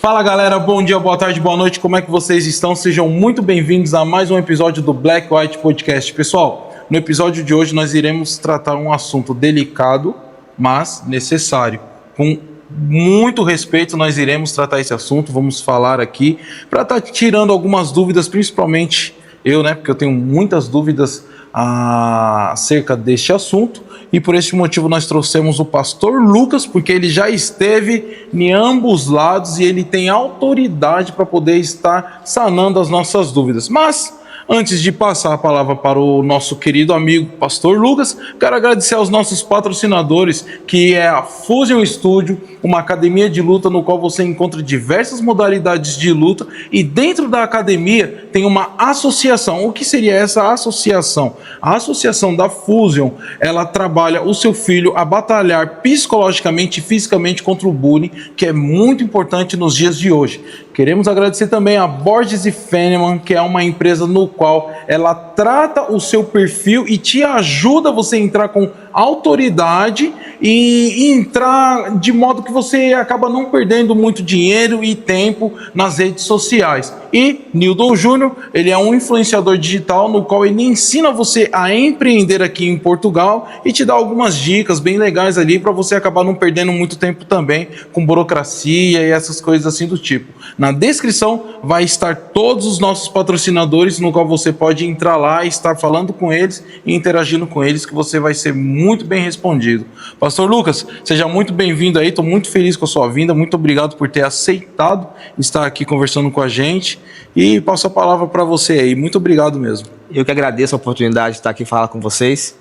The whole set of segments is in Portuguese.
Fala galera, bom dia, boa tarde, boa noite, como é que vocês estão? Sejam muito bem-vindos a mais um episódio do Black White Podcast. Pessoal, no episódio de hoje nós iremos tratar um assunto delicado, mas necessário. Com muito respeito nós iremos tratar esse assunto, vamos falar aqui para estar tirando algumas dúvidas, principalmente eu, porque eu tenho muitas dúvidas acerca deste assunto, e por esse motivo nós trouxemos o pastor Lucas, porque ele já esteve em ambos lados e ele tem autoridade para poder estar sanando as nossas dúvidas. Mas antes de passar a palavra para o nosso querido amigo pastor Lucas, quero agradecer aos nossos patrocinadores, que é a Fusion Studio, uma academia de luta no qual você encontra diversas modalidades de luta, e dentro da academia tem uma associação. O que seria essa associação? A associação da Fusion, ela trabalha o seu filho a batalhar psicologicamente e fisicamente contra o bullying, que é muito importante nos dias de hoje. Queremos agradecer também a Borges e Feneman, que é uma empresa no qual ela trata o seu perfil e te ajuda você a entrar com autoridade e entrar de modo que você acaba não perdendo muito dinheiro e tempo nas redes sociais. E Nildon Júnior, ele é um influenciador digital no qual ele ensina você a empreender aqui em Portugal e te dá algumas dicas bem legais ali para você acabar não perdendo muito tempo também com burocracia e essas coisas assim do tipo. Na descrição vai estar todos os nossos patrocinadores, no qual você pode entrar lá e estar falando com eles e interagindo com eles, que você vai ser muito bem respondido. Pastor Lucas, seja muito bem-vindo aí, estou muito feliz com a sua vinda, muito obrigado por ter aceitado estar aqui conversando com a gente, e passo a palavra para você aí, muito obrigado mesmo. Eu que agradeço a oportunidade de estar aqui falar com vocês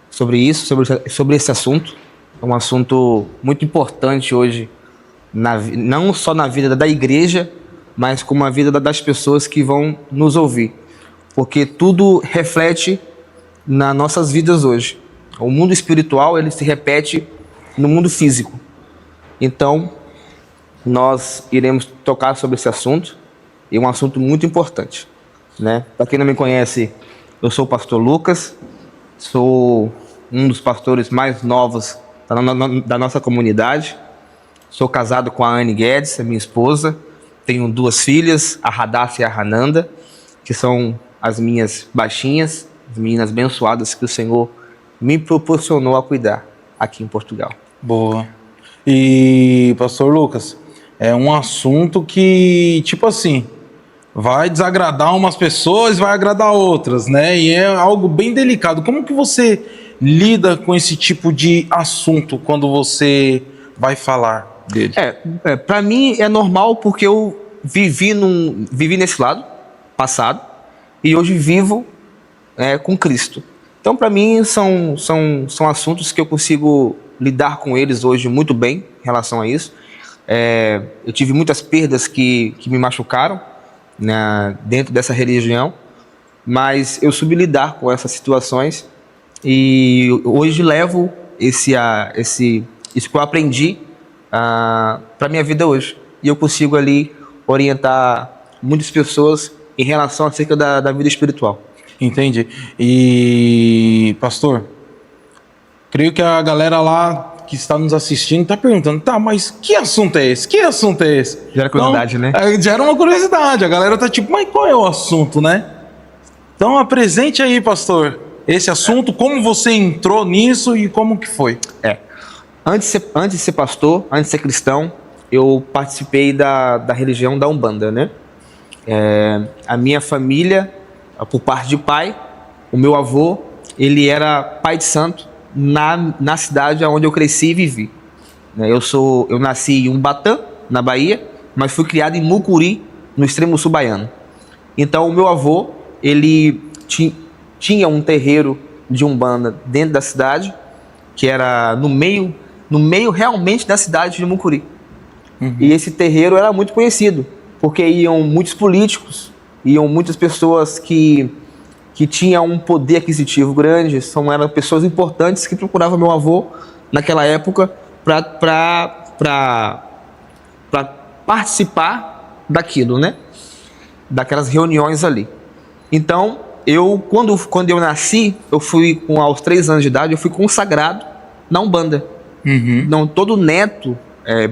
sobre isso, sobre esse assunto. É um assunto muito importante hoje, não só na vida da igreja, mas como a vida das pessoas que vão nos ouvir, porque tudo reflete nas nossas vidas hoje. O mundo espiritual, ele se repete no mundo físico. Então, nós iremos tocar sobre esse assunto, e é um assunto muito importante, Para quem não me conhece, eu sou o pastor Lucas, sou um dos pastores mais novos da nossa comunidade. Sou casado com a Anne Guedes, a minha esposa. Tenho 2 filhas, a Radassa e a Hananda, que são as minhas baixinhas, as meninas abençoadas que o Senhor me proporcionou a cuidar aqui em Portugal. Boa. E, pastor Lucas, é um assunto que, tipo assim, vai desagradar umas pessoas, vai agradar outras, E é algo bem delicado. Como que você lida com esse tipo de assunto quando você vai falar dele? Para mim é normal, porque eu vivi nesse lado passado e hoje vivo com Cristo. Então, para mim, são assuntos que eu consigo lidar com eles hoje muito bem em relação a isso. Eu tive muitas perdas que me machucaram dentro dessa religião, mas eu soube lidar com essas situações, e hoje levo isso que eu aprendi para a minha vida hoje. E eu consigo ali orientar muitas pessoas em relação acerca da vida espiritual. Entendi. E, pastor, creio que a galera lá que está nos assistindo está perguntando, mas que assunto é esse? Que assunto é esse? Gera curiosidade, Gera uma curiosidade. A galera tá tipo, mas qual é o assunto, Então apresente aí, pastor, esse assunto, como você entrou nisso e como que foi? Antes de ser pastor, antes de ser cristão, eu participei da religião da Umbanda, A minha família, por parte de pai, o meu avô, ele era pai de santo na cidade onde eu cresci e vivi. Eu nasci em Umbatã, na Bahia, mas fui criado em Mucuri, no extremo sul baiano. Então, o meu avô, ele tinha um terreiro de Umbanda dentro da cidade, que era no meio realmente da cidade de Mucuri. Uhum. E esse terreiro era muito conhecido, porque iam muitos políticos, iam muitas pessoas que tinham um poder aquisitivo grande, eram pessoas importantes que procuravam meu avô naquela época para participar daquilo, daquelas reuniões ali. Então, quando eu nasci, aos 3 anos de idade, eu fui consagrado na Umbanda. Uhum. Então, todo neto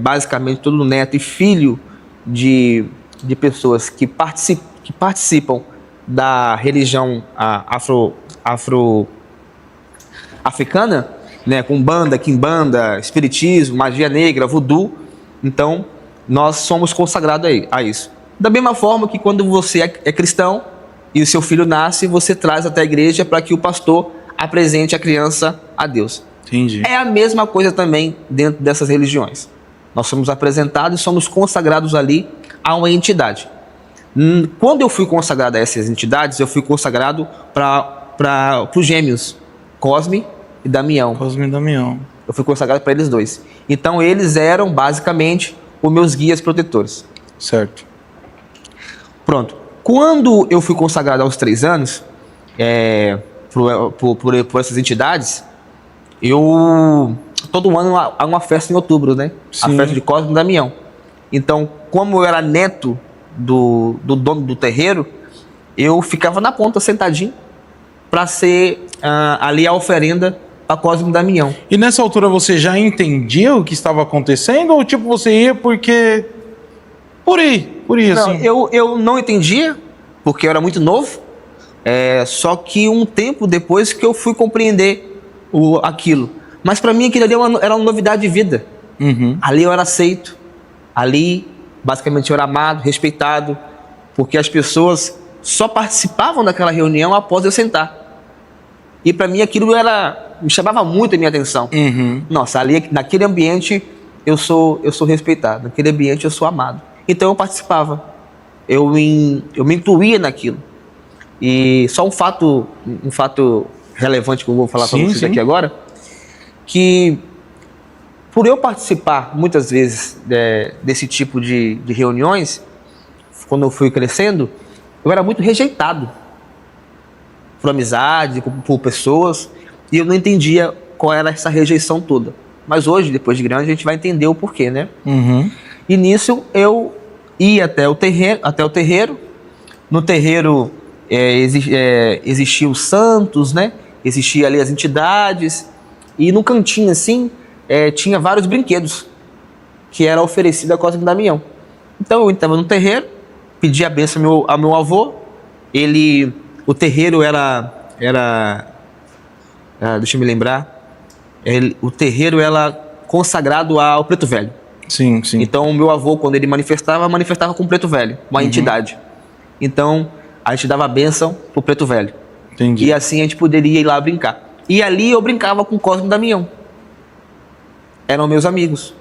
basicamente todo neto e filho de pessoas que participam da religião afro-africana, né, com banda, quimbanda, espiritismo, magia negra, voodoo. Então, nós somos consagrados a isso. Da mesma forma que quando você é cristão e o seu filho nasce, você traz até a igreja para que o pastor apresente a criança a Deus. Entendi. É a mesma coisa também dentro dessas religiões. Nós somos apresentados e somos consagrados ali a uma entidade. Quando eu fui consagrado a essas entidades, eu fui consagrado para os gêmeos, Cosme e Damião. Cosme e Damião. Eu fui consagrado para eles dois. Então eles eram basicamente os meus guias protetores. Certo. Pronto. Quando eu fui consagrado aos 3 anos, por essas entidades, todo ano há uma festa em outubro, né? Sim. A festa de Cosme e Damião. Então, como eu era neto do dono do terreiro, eu ficava na ponta sentadinho para ser ali a oferenda para Cosme e Damião. E nessa altura você já entendia o que estava acontecendo? Ou tipo, você ia porque... Por aí, Não, assim? eu não entendia, porque eu era muito novo. Só que um tempo depois que eu fui compreender aquilo. Mas para mim aquilo ali era uma novidade de vida. Uhum. Ali eu era aceito. Ali, basicamente, eu era amado, respeitado. Porque as pessoas só participavam daquela reunião após eu sentar. E para mim aquilo me chamava muito a minha atenção. Uhum. Nossa, ali naquele ambiente eu sou respeitado. Naquele ambiente eu sou amado. Então eu participava. Eu me incluía naquilo. E só um fato relevante que eu vou falar para vocês aqui agora, que por eu participar muitas vezes desse tipo de reuniões, quando eu fui crescendo, eu era muito rejeitado por amizade, por pessoas, e eu não entendia qual era essa rejeição toda. Mas hoje, depois de grande, a gente vai entender o porquê, né? Uhum. E nisso eu ia até o terreiro. No terreiro existiam os santos, né? Existiam ali as entidades. E no cantinho, assim, tinha vários brinquedos que era oferecido a Cosme e Damião. Então eu estava no terreiro, pedi a bênção ao meu avô. O terreiro era deixa eu me lembrar. O terreiro era consagrado ao Preto Velho. Sim, sim. Então o meu avô, quando ele manifestava com o Preto Velho, uma entidade. Então a gente dava a bênção pro Preto Velho. Entendi. E assim a gente poderia ir lá brincar. E ali eu brincava com Cosme e Damião. Eram meus amigos.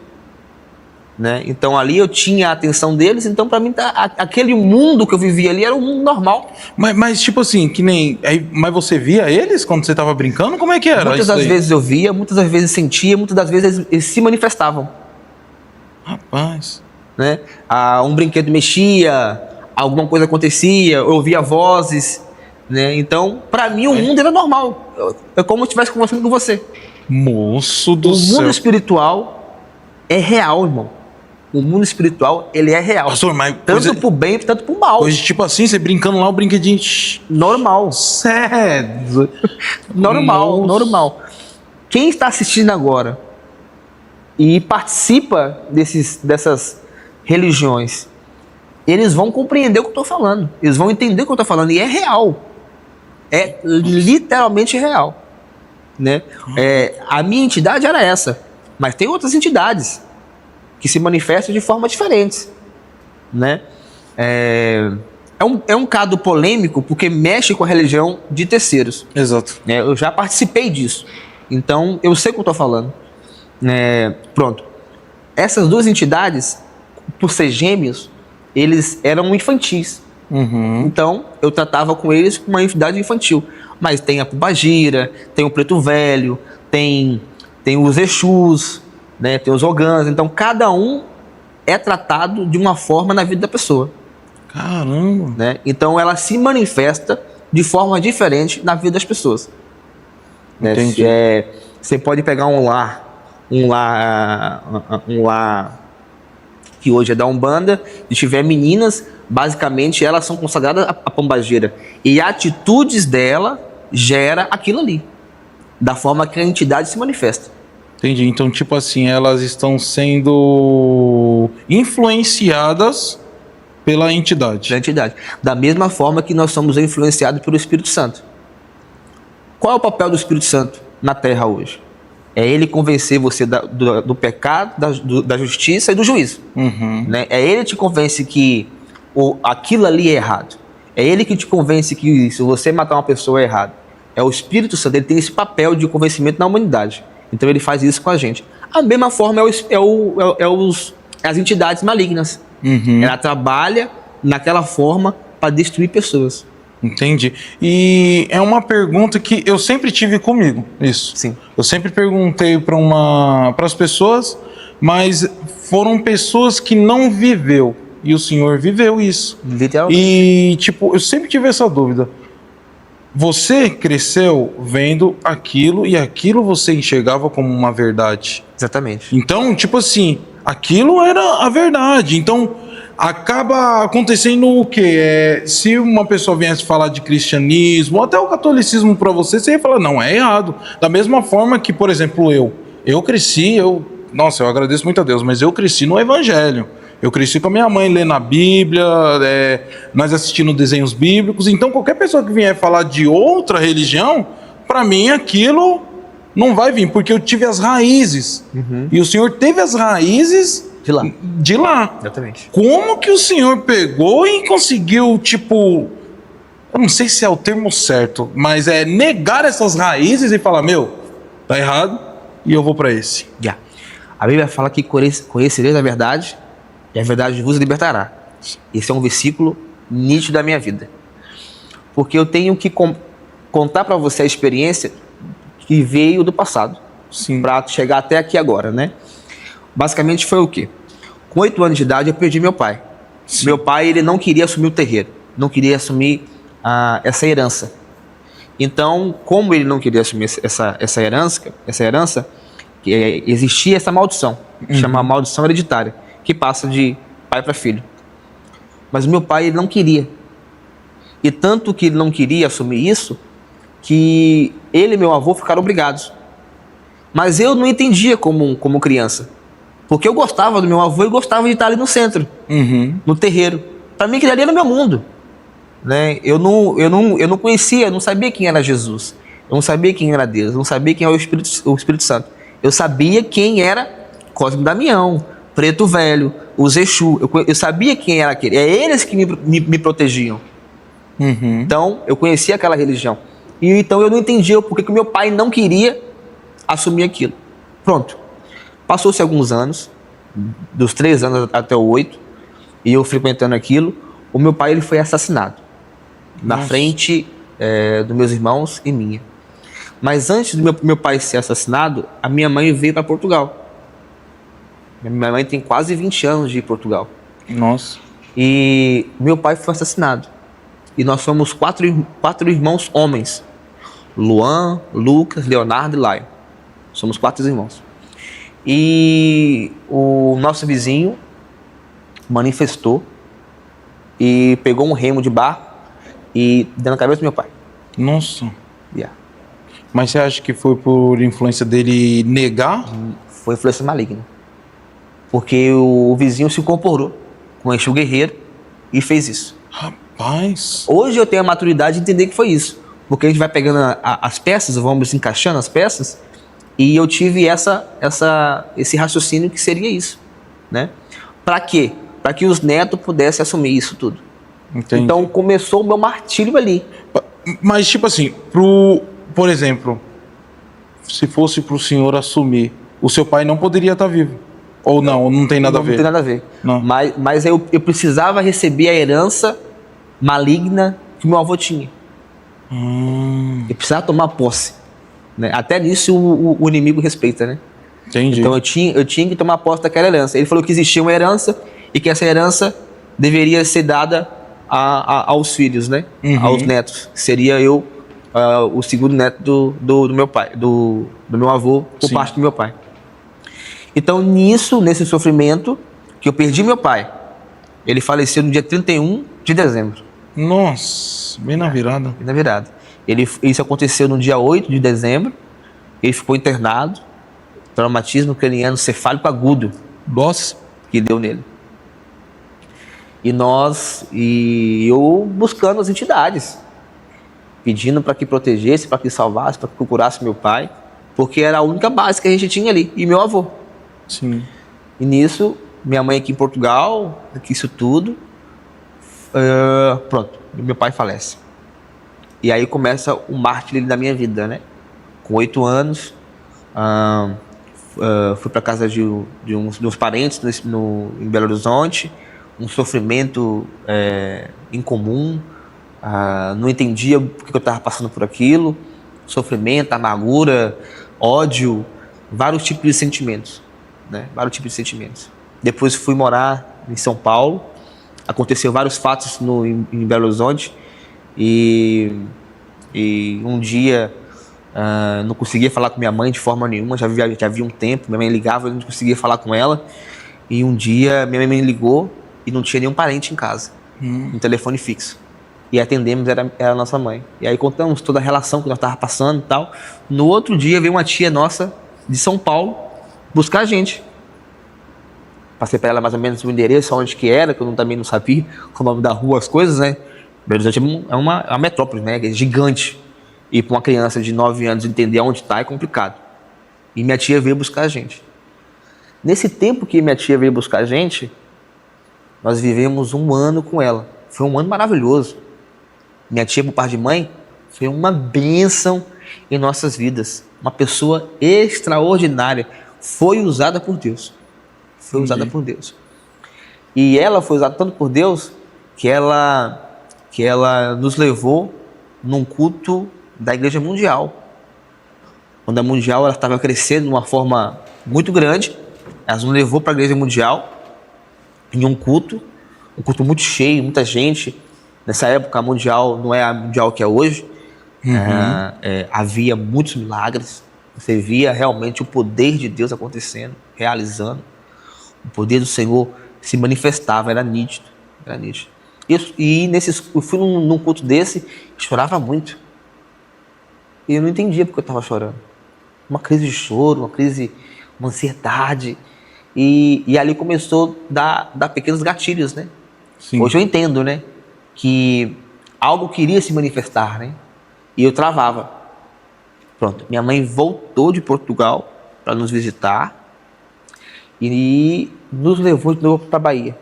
Né? Então ali eu tinha a atenção deles, então para mim aquele mundo que eu vivia ali era um mundo normal. Mas tipo assim, que nem... Mas você via eles quando você estava brincando? Como é que era? Muitas das vezes eu via, muitas das vezes sentia, muitas das vezes eles se manifestavam. Rapaz. Né? Um brinquedo mexia, alguma coisa acontecia, eu ouvia vozes, né? Então, para mim o mundo era normal. É como se eu estivesse conversando com você. Moço do céu. O mundo espiritual é real, irmão. O mundo espiritual, ele é real. Pastor, mas tanto pro bem, tanto pro mal. Hoje, tipo assim, você brincando lá, o brinquedinho... Normal. Sério? Normal, normal. Quem está assistindo agora e participa dessas religiões, eles vão compreender o que eu estou falando. Eles vão entender o que eu estou falando. E é real. É literalmente real. Né? A minha entidade era essa. Mas tem outras entidades que se manifestam de formas diferentes. Né? É um caso polêmico porque mexe com a religião de terceiros. Exato. Eu já participei disso. Então, eu sei o que eu estou falando. Pronto. Essas duas entidades, por ser gêmeos, eles eram infantis. Uhum. Então, eu tratava com eles como uma entidade infantil. Mas tem a Pombagira, tem o Preto Velho, tem os Exus, né, tem os Ogãs. Então, cada um é tratado de uma forma na vida da pessoa. Caramba. Né? Então, ela se manifesta de forma diferente na vida das pessoas. Entendi. Você pode pegar um lar que hoje é da Umbanda, e tiver meninas, basicamente elas são consagradas à Pombagira. E atitudes dela gera aquilo ali, da forma que a entidade se manifesta. Entendi. Então, tipo assim, elas estão sendo influenciadas pela entidade. Da entidade. Da mesma forma que nós somos influenciados pelo Espírito Santo. Qual é o papel do Espírito Santo na Terra hoje? É ele convencer você do pecado, da justiça e do juízo. Né? É ele que te convence que aquilo ali é errado. É ele que te convence que se você matar uma pessoa é errado. É o Espírito Santo, ele tem esse papel de convencimento na humanidade. Então ele faz isso com a gente. A mesma forma as entidades malignas. Ela trabalha naquela forma para destruir pessoas. Entendi. E é uma pergunta que eu sempre tive comigo, isso. Sim. Eu sempre perguntei para as pessoas, mas foram pessoas que não viveu. E o senhor viveu isso. Literalmente. E, tipo, eu sempre tive essa dúvida. Você cresceu vendo aquilo e aquilo você enxergava como uma verdade. Exatamente. Então, tipo assim, aquilo era a verdade. Então, acaba acontecendo o quê? Se uma pessoa viesse falar de cristianismo, ou até o catolicismo para você, você ia falar, não, é errado. Da mesma forma que, por exemplo, eu cresci, nossa, eu agradeço muito a Deus, mas eu cresci no evangelho. Eu cresci com a minha mãe lendo a Bíblia, nós assistindo desenhos bíblicos. Então, qualquer pessoa que vier falar de outra religião, para mim aquilo não vai vir, porque eu tive as raízes. E o senhor teve as raízes de lá. Exatamente. Como que o senhor pegou e conseguiu, tipo, eu não sei se é o termo certo, mas é negar essas raízes e falar, meu, tá errado e eu vou para esse. A Bíblia fala que conhecereis a verdade e a verdade vos libertará. Esse é um versículo nítido da minha vida. Porque eu tenho que contar para você a experiência que veio do passado. Para chegar até aqui agora, né? Basicamente foi o quê? Com 8 anos de idade eu perdi meu pai. Sim. Meu pai, ele não queria assumir o terreiro. Não queria assumir essa herança. Então, como ele não queria assumir essa herança, existia essa maldição. Chama maldição hereditária. Que passa de pai para filho. Mas o meu pai, ele não queria. E tanto que ele não queria assumir isso, que ele e meu avô ficaram obrigados. Mas eu não entendia como criança. Porque eu gostava do meu avô e gostava de estar ali no centro, no terreiro. Para mim, aquele ali era meu mundo. Né? Eu não conhecia, eu não sabia quem era Jesus. Eu não sabia quem era Deus, eu não sabia quem era o Espírito Santo. Eu sabia quem era Cosme Damião, Preto Velho, os Exu. Eu sabia quem era aquele. É eles que me protegiam. Então, eu conhecia aquela religião. E então eu não entendia o porquê que meu pai não queria assumir aquilo. Pronto. Passou-se alguns anos, dos 3 anos até os 8, e eu frequentando aquilo, o meu pai ele foi assassinado. Na frente dos meus irmãos e minha. Mas antes do meu pai ser assassinado, a minha mãe veio para Portugal. Minha mãe tem quase 20 anos de Portugal. Nossa. E meu pai foi assassinado. E nós somos 4 irmãos homens. Luan, Lucas, Leonardo e Laio. Somos 4 irmãos. E o nosso vizinho manifestou e pegou um remo de barco e deu na cabeça do meu pai. Nossa. Mas você acha que foi por influência dele negar? Foi influência maligna. Porque o vizinho se incorporou com o Exu guerreiro e fez isso. Rapaz. Hoje eu tenho a maturidade de entender que foi isso. Porque a gente vai pegando as peças, vamos encaixando as peças, e eu tive esse raciocínio que seria isso. Né? Para quê? Para que os netos pudessem assumir isso tudo. Entendi. Então começou o meu martírio ali. Mas tipo assim, por exemplo, se fosse para o senhor assumir, o seu pai não poderia estar vivo? Ou não tem nada a ver? Não tem nada a ver. Não. Mas eu precisava receber a herança maligna que meu avô tinha. Eu precisava tomar posse. Né? Até nisso o inimigo respeita, né? Entendi. Então eu tinha que tomar posse daquela herança. Ele falou que existia uma herança e que essa herança deveria ser dada aos filhos, né? Aos netos. Seria eu o segundo neto do meu pai, do meu avô, por Sim. parte do meu pai. Então, nesse sofrimento, que eu perdi meu pai. Ele faleceu no dia 31 de dezembro. Nossa, bem na virada. Bem na virada. Isso aconteceu no dia 8 de dezembro. Ele ficou internado. traumatismo craniano cefálico agudo Nossa. que deu nele. E eu buscando as entidades, pedindo para que protegesse, para que salvasse, para que curasse meu pai, porque era a única base que a gente tinha ali, e meu avô. Sim. E nisso, minha mãe aqui em Portugal, isso tudo, pronto, meu pai falece. E aí começa o mártir da minha vida, né? Com 8 anos, fui para casa de uns parentes em Belo Horizonte, um sofrimento incomum, não entendia por que eu estava passando por aquilo, sofrimento, amargura, ódio, vários tipos de sentimentos, né? Vários tipos de sentimentos. Depois fui morar em São Paulo, aconteceu vários fatos em Belo Horizonte e um dia não conseguia falar com minha mãe de forma nenhuma, já havia um tempo, minha mãe ligava, eu não conseguia falar com ela, e um dia minha mãe me ligou e não tinha nenhum parente em casa, um telefone fixo, e atendemos, era a nossa mãe, e aí contamos toda a relação que nós estávamos passando e tal. No outro dia veio uma tia nossa de São Paulo buscar a gente, passei para ela mais ou menos o endereço, onde que era, que eu também não sabia o nome da rua, as coisas, né? Belo Horizonte é uma metrópole, né? É gigante. E para uma criança de 9 anos entender onde está é complicado. E minha tia veio buscar a gente. Nesse tempo que minha tia veio buscar a gente, nós vivemos 1 ano com ela. Foi um ano maravilhoso. Minha tia, por parte de mãe, foi uma bênção em nossas vidas. Uma pessoa extraordinária. Foi usada por Deus. Foi usada por Deus. E ela foi usada tanto por Deus que ela nos levou num culto da Igreja Mundial. Quando a Mundial estava crescendo de uma forma muito grande, ela nos levou para a Igreja Mundial em um culto muito cheio, muita gente. Nessa época a Mundial não é a Mundial que é hoje. Havia muitos milagres. Você via realmente o poder de Deus acontecendo, realizando. O poder do Senhor se manifestava, era nítido. E eu fui num culto desse, chorava muito. E eu não entendia porque eu estava chorando. Uma crise de choro, uma ansiedade. E ali começou a dar pequenos gatilhos, né? Sim. Hoje eu entendo, né? Que algo queria se manifestar, né? E eu travava. Pronto, minha mãe voltou de Portugal para nos visitar e nos levou de novo para a Bahia.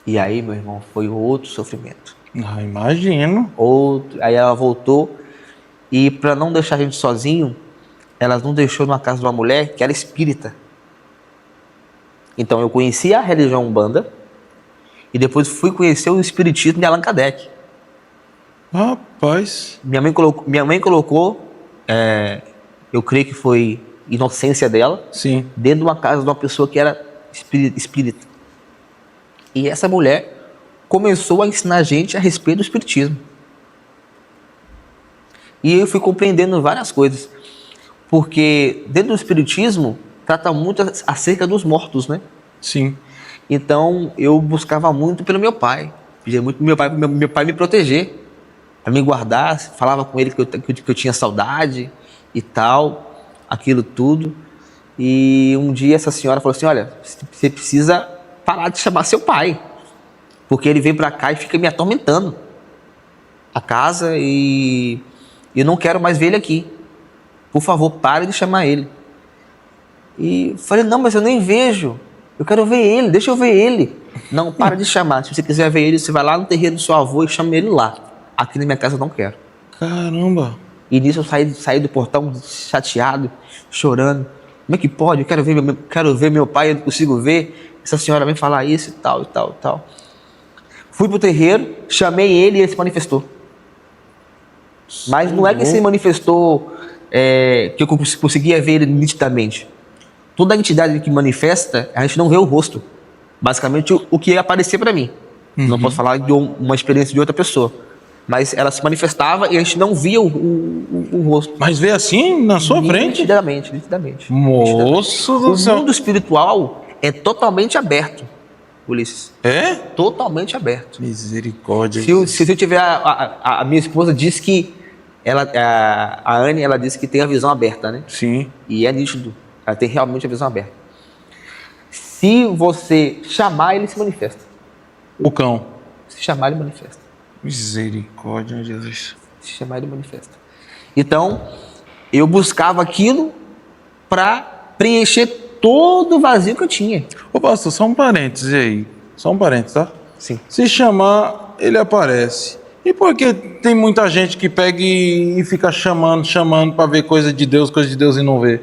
E aí, meu irmão, foi outro sofrimento. Imagino. Aí ela voltou e, para não deixar a gente sozinho, ela nos deixou numa casa de uma mulher que era espírita. Então eu conheci a religião Umbanda e depois fui conhecer o espiritismo de Allan Kardec. Rapaz. Minha mãe colocou, eu creio que foi inocência dela, Sim. dentro de uma casa de uma pessoa que era espírita. E essa mulher começou a ensinar a gente a respeito do espiritismo. E eu fui compreendendo várias coisas. Porque dentro do espiritismo trata muito acerca dos mortos, né? Sim. Então eu buscava muito pelo meu pai. Pedia muito pro meu pai me proteger, para me guardar. Falava com ele que eu tinha saudade e tal, aquilo tudo. E um dia essa senhora falou assim: olha, você precisa parar de chamar seu pai, porque ele vem para cá e fica me atormentando a casa e eu não quero mais ver ele aqui. Por favor, pare de chamar ele. E falei: não, mas eu nem vejo. Eu quero ver ele, deixa eu ver ele. Não, para de chamar. Se você quiser ver ele, você vai lá no terreiro do seu avô e chama ele lá. Aqui na minha casa eu não quero. Caramba. E nisso eu saí do portão chateado, chorando. Como é que pode? Eu quero ver meu pai, eu não consigo ver. Essa senhora vem falar isso e tal, e tal, e tal. Fui pro terreiro, chamei ele e ele se manifestou. Mas não é que se manifestou, que eu conseguia ver ele nitidamente. Toda entidade que manifesta, a gente não vê o rosto. Basicamente o que ia aparecer para mim. Não posso falar de uma experiência de outra pessoa. Mas ela se manifestava e a gente não via o rosto. Mas veio assim na sua frente? Nitidamente. Moço do céu. O mundo espiritual é totalmente aberto, Ulisses. É? Totalmente aberto. Misericórdia. Se eu tiver... A minha esposa diz que a Anne, ela disse que tem a visão aberta, né? Sim. E é nítido. Ela tem realmente a visão aberta. Se você chamar, ele se manifesta. O cão. Se chamar, ele manifesta. Misericórdia, Jesus. Se chamar, ele manifesta. Então, eu buscava aquilo para preencher todo o vazio que eu tinha. Ô pastor, só um parênteses aí. Só um parênteses, tá? Sim. Se chamar, ele aparece. E por que tem muita gente que pega e fica chamando para ver coisa de Deus e não vê?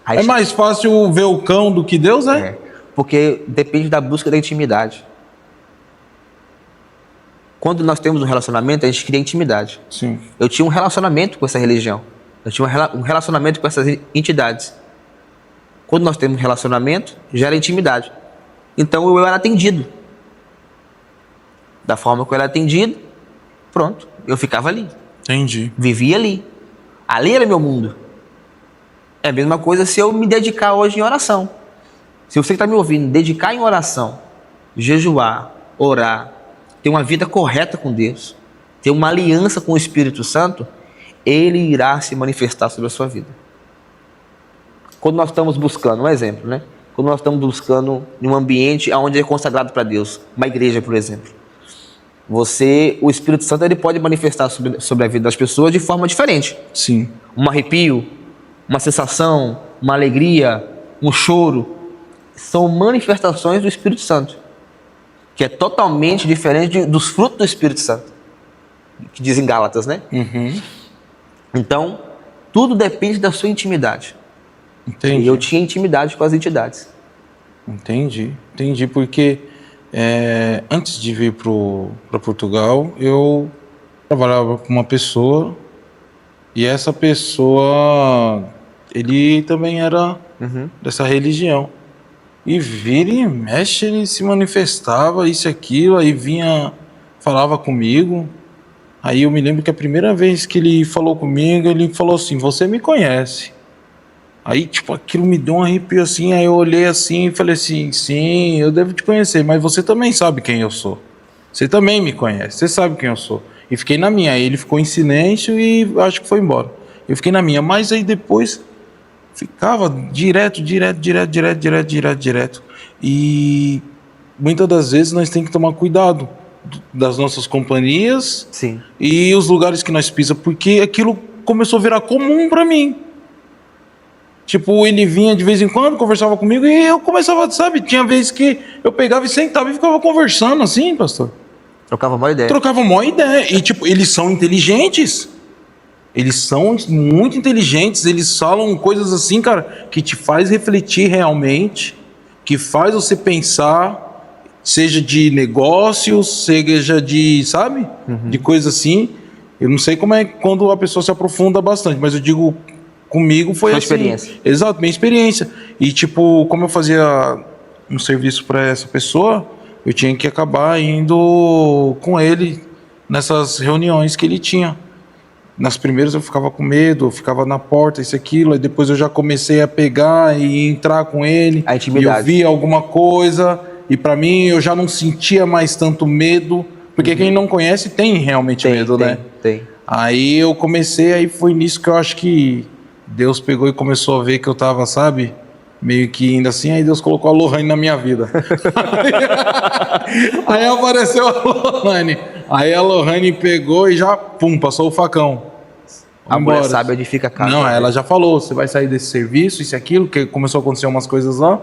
Aí, É mais fácil ver o cão do que Deus, né? É, porque depende da busca da intimidade. Quando nós temos um relacionamento, a gente cria intimidade. Sim. Eu tinha um relacionamento com essa religião. Eu tinha um relacionamento com essas entidades. Quando nós temos um relacionamento, gera intimidade. Então eu era atendido. Da forma que eu era atendido, pronto, eu ficava ali. Entendi. Vivia ali. Ali era meu mundo. É a mesma coisa se eu me dedicar hoje em oração. Se você que está me ouvindo, dedicar em oração, jejuar, orar, ter uma vida correta com Deus, ter uma aliança com o Espírito Santo, Ele irá se manifestar sobre a sua vida. Quando nós estamos buscando, um exemplo, né? Quando nós estamos buscando em um ambiente onde é consagrado para Deus, uma igreja, por exemplo, o Espírito Santo, ele pode manifestar sobre a vida das pessoas de forma diferente. Sim. Um arrepio, uma sensação, uma alegria, um choro, são manifestações do Espírito Santo, que é totalmente diferente dos frutos do Espírito Santo, que diz em Gálatas, né? Uhum. Então, tudo depende da sua intimidade. Entendi. E eu tinha intimidade com as entidades. Entendi, porque antes de vir para Portugal, eu trabalhava com uma pessoa e essa pessoa, ele também era dessa religião. E vira e mexe, ele se manifestava, isso e aquilo, aí vinha, falava comigo. Aí eu me lembro que a primeira vez que ele falou comigo, ele falou assim: você me conhece? Aí, tipo, aquilo me deu um arrepio assim, aí eu olhei assim e falei assim: sim, eu devo te conhecer, mas você também sabe quem eu sou. Você também me conhece, você sabe quem eu sou. E fiquei na minha, aí ele ficou em silêncio e acho que foi embora. Eu fiquei na minha, mas aí depois ficava direto. E muitas das vezes nós temos que tomar cuidado das nossas companhias. Sim. E os lugares que nós pisamos, porque aquilo começou a virar comum para mim. Tipo, ele vinha de vez em quando, conversava comigo e eu começava, sabe? Tinha vezes que eu pegava e sentava e ficava conversando assim, pastor. Trocava uma ideia. Trocava uma ideia. E, tipo, eles são inteligentes. Eles são muito inteligentes. Eles falam coisas assim, cara, que te faz refletir realmente, que faz você pensar, seja de negócios, seja de, sabe? De coisa assim. Eu não sei como é quando a pessoa se aprofunda bastante, mas eu digo, comigo foi sua assim. Experiência. Exato, minha experiência. E, tipo, como eu fazia um serviço para essa pessoa, eu tinha que acabar indo com ele nessas reuniões que ele tinha. Nas primeiras eu ficava com medo, eu ficava na porta, isso e aquilo, aí depois eu já comecei a pegar e entrar com ele. A intimidade. E eu via alguma coisa, e para mim eu já não sentia mais tanto medo, porque quem não conhece tem realmente medo, né? Tem. Aí eu comecei, aí foi nisso que eu acho que Deus pegou e começou a ver que eu tava, sabe? Meio que indo assim, aí Deus colocou a Lohane na minha vida. Aí apareceu a Lohane. Aí a Lohane pegou e já, pum, passou o facão. A mulher sabe onde fica a casa. Não, ela já falou, você vai sair desse serviço, isso e aquilo, que começou a acontecer umas coisas lá.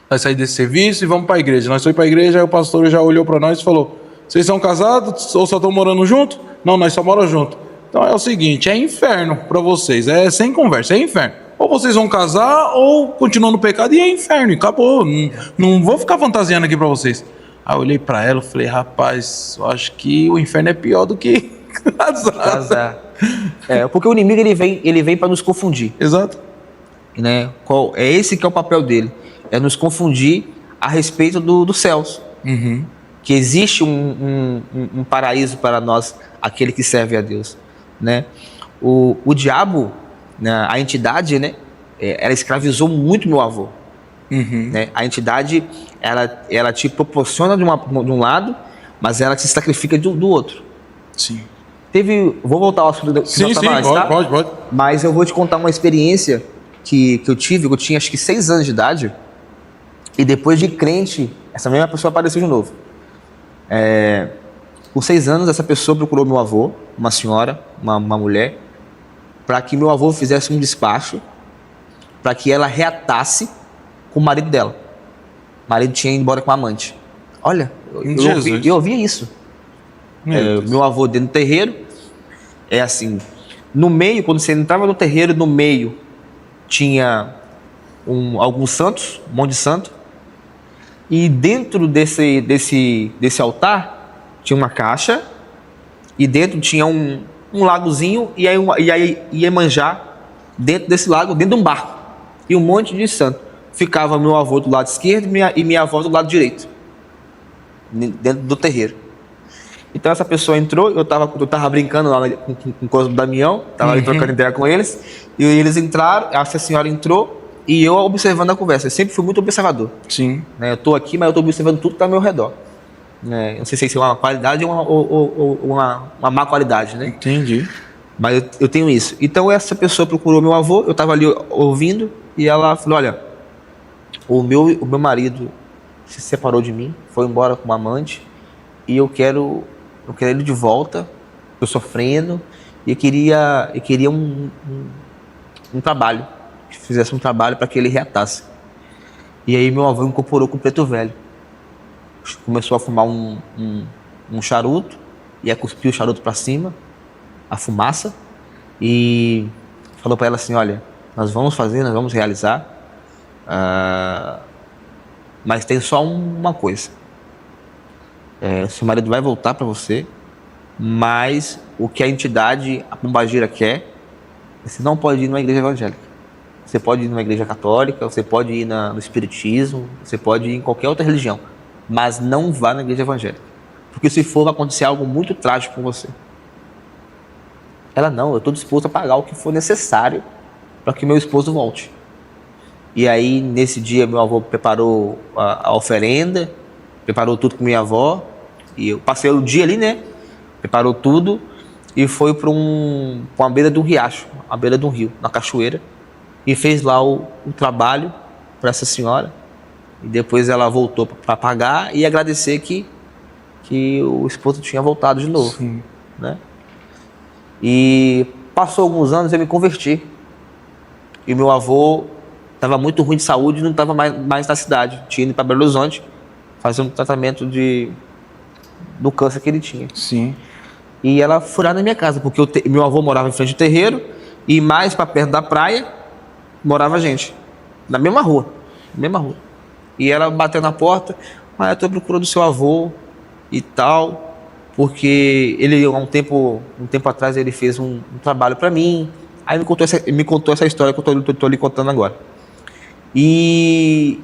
Vai sair desse serviço e vamos para a igreja. Nós fomos para a igreja, aí o pastor já olhou para nós e falou: vocês são casados ou só estão morando junto? Não, nós só moramos junto. Então é o seguinte, é inferno para vocês, é sem conversa, é inferno. Ou vocês vão casar ou continuam no pecado e é inferno, e acabou. Não vou ficar fantasiando aqui para vocês. Aí eu olhei para ela e falei: rapaz, eu acho que o inferno é pior do que casar. Porque o inimigo ele vem para nos confundir. Exato. Né? É esse que é o papel dele, é nos confundir a respeito dos céus. Que existe um paraíso para nós, aquele que serve a Deus, né? O diabo, né, a entidade, né, ela escravizou muito meu avô. Né? A entidade ela te proporciona de um lado, mas ela te sacrifica do outro. Sim. Vou voltar ao assunto que Sim, nós sim, tava antes, pode. Mas eu vou te contar uma experiência que eu tive, eu tinha acho que 6 anos de idade, e depois de crente, essa mesma pessoa apareceu de novo. Com 6 anos, essa pessoa procurou meu avô, uma senhora, uma mulher, para que meu avô fizesse um despacho, para que ela reatasse com o marido dela. O marido tinha ido embora com a amante. Olha, eu ouvia isso. Meu avô dentro do terreiro, assim, no meio, quando você entrava no terreiro, no meio tinha alguns santos, um monte de santo, e dentro desse altar tinha uma caixa, e dentro tinha um lagozinho, e aí Iemanjá dentro desse lago, dentro de um barco, e um monte de santo. Ficava meu avô do lado esquerdo e minha avó do lado direito, dentro do terreiro. Então essa pessoa entrou, eu tava brincando lá com o Cosmo do Damião, tava ali trocando ideia com eles, e eles entraram, essa senhora entrou, e eu observando a conversa. Eu sempre fui muito observador. Sim. Né? Eu tô aqui, mas eu tô observando tudo que tá ao meu redor. Né? Não sei se isso é uma qualidade ou uma má qualidade, né? Entendi. Mas eu tenho isso. Então essa pessoa procurou meu avô, eu tava ali ouvindo, e ela falou, olha, o meu marido se separou de mim, foi embora com uma amante, e eu quero ele de volta, eu sofrendo, e eu queria um trabalho, que fizesse um trabalho para que ele reatasse. E aí meu avô incorporou com o preto velho. Começou a fumar um charuto, e a cuspir o charuto para cima, a fumaça, e falou para ela assim, olha, nós vamos realizar, mas tem só uma coisa. Seu marido vai voltar para você, mas o que a entidade, a pombagira quer, você não pode ir numa igreja evangélica. Você pode ir numa igreja católica, você pode ir no espiritismo, você pode ir em qualquer outra religião, mas não vá na igreja evangélica, porque se for vai acontecer algo muito trágico com você. Ela, não, eu estou disposto a pagar o que for necessário para que meu esposo volte. E aí nesse dia meu avô preparou a oferenda, preparou tudo com minha avó, e eu passei o dia ali, né? Preparou tudo e foi para uma beira de um riacho, a beira de um rio, na cachoeira, e fez lá o trabalho para essa senhora. E depois ela voltou para pagar e agradecer que o esposo tinha voltado de novo. Sim. Né? E passou alguns anos, eu me converti. E meu avô estava muito ruim de saúde e não estava mais na cidade. Tinha ido para Belo Horizonte fazer um tratamento do câncer que ele tinha. Sim. E ela foi lá na minha casa, porque meu avô morava em frente ao terreiro e mais para perto da praia morava gente. Na mesma rua. E ela bateu na porta, eu estou procurando seu avô e tal, porque ele, há um tempo atrás, ele fez um trabalho para mim. Aí me contou essa história que eu estou lhe contando agora. E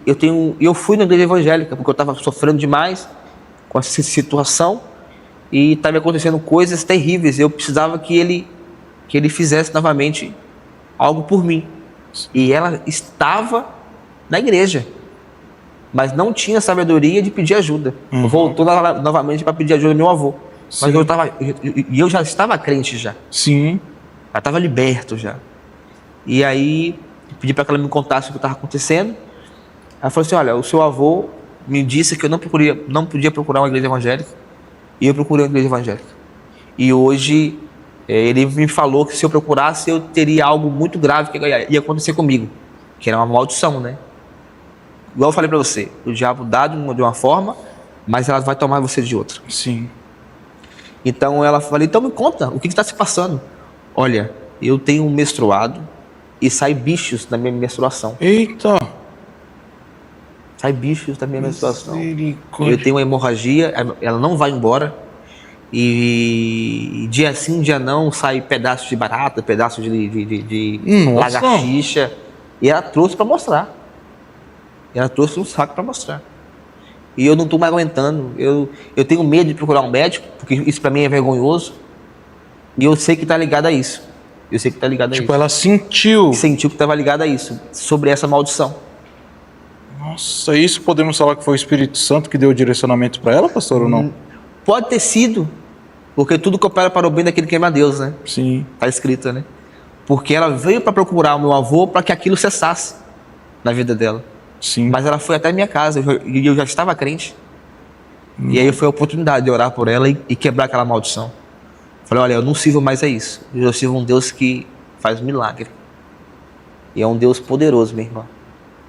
eu fui na igreja evangélica, porque eu estava sofrendo demais com essa situação e estava acontecendo coisas terríveis. Eu precisava que ele fizesse novamente algo por mim. E ela estava na igreja, mas não tinha sabedoria de pedir ajuda. Voltou novamente para pedir ajuda ao meu avô. Sim. Mas eu já estava crente já. Sim. Já estava liberto já. E aí pedi para que ela me contasse o que estava acontecendo. Ela falou assim, olha, o seu avô me disse que eu não podia procurar uma igreja evangélica, e eu procurei uma igreja evangélica. E hoje ele me falou que se eu procurasse eu teria algo muito grave que ia acontecer comigo, que era uma maldição, né? Igual eu falei para você, o diabo dá de uma forma, mas ela vai tomar você de outra. Sim. Então ela falou, então me conta, o que está se passando? Olha, eu tenho um menstruado e sai bichos da minha menstruação. Eita! Sai bichos da minha menstruação. Eu tenho uma hemorragia, ela não vai embora. E dia sim, dia não, sai pedaços de barata, pedaços de lagartixa. E ela trouxe para mostrar. Ela trouxe um saco para mostrar. E eu não estou mais aguentando. Eu tenho medo de procurar um médico, porque isso para mim é vergonhoso. E eu sei que está ligado a isso. Tipo, ela sentiu. Sentiu que estava ligado a isso, sobre essa maldição. Nossa, isso podemos falar que foi o Espírito Santo que deu o direcionamento para ela, pastor, ou não? Pode ter sido, Porque tudo coopera para o bem daquele que ama a Deus, né? Sim. Está escrito, né? Porque ela veio para procurar o meu avô para que aquilo cessasse na vida dela. Sim. Mas ela foi até a minha casa e eu já estava crente. E aí foi a oportunidade de orar por ela e quebrar aquela maldição. Falei, olha, eu não sirvo mais a isso. Eu sirvo um Deus que faz milagre. E é um Deus poderoso, minha irmã.